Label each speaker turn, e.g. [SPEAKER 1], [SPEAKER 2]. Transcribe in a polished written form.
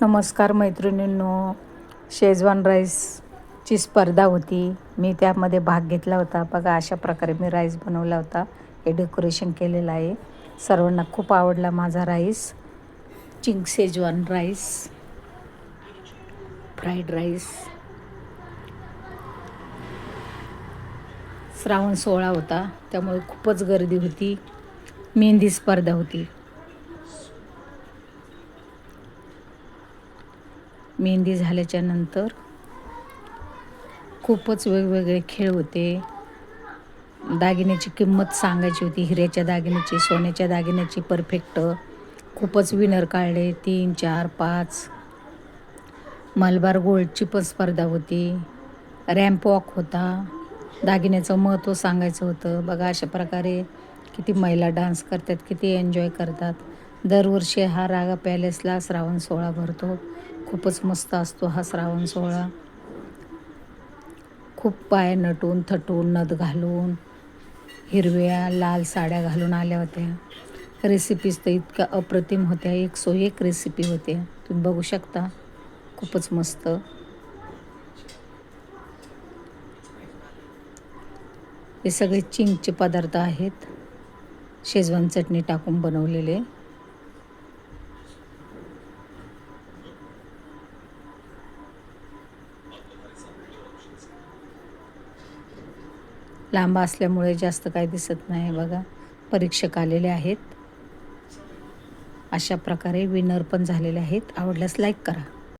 [SPEAKER 1] नमस्कार मैत्रिणींनो, शेजवान राईसची स्पर्धा होती. मी त्यामध्ये भाग घेतला होता. बघा अशा प्रकारे मी राईस बनवला होता. हे डेकोरेशन केलेलं आहे. सर्वांना खूप आवडला माझा rice. Ching Schezwan rice, fried rice. Shravan 16 होता, त्यामुळे खूपच गर्दी होती. मेहंदी स्पर्धा होती. मेहंदी झाल्याच्या नंतर खूपच वेगवेगळे खेळ होते. दागिन्याची किंमत सांगायची होती. हिऱ्याच्या दागिन्याची, सोन्याच्या दागिन्याची परफेक्ट. खूपच विनर काढले 3, 4, 5. मलबार गोल्डची पण स्पर्धा होती. रॅम्प वॉक होता. दागिन्याचं महत्त्व सांगायचं होतं. बघा अशा प्रकारे किती महिला डान्स करतात, किती एन्जॉय करतात. दरवर्षी हा रागा पॅलेसला श्रावण 16 भरतो. खूपच मस्त असतो हा श्रावण 16. खूप बाया नटून थटून नथ घालून हिरव्या लाल साड्या घालून आल्या होत्या. रेसिपीज तर इतक्या अप्रतिम होत्या. 101 रेसिपी होत्या. तुम्ही बघू शकता. खूपच मस्त. हे सगळे चिंगचे पदार्थ आहेत. शेजवान चटणी टाकून बनवलेले. लांब असल्यामुळे जास्त काही दिसत नाही. बघा परीक्षक आलेले आहेत. अशा प्रकारे विनर पण झालेले आहेत. आवडल्यास लाईक करा.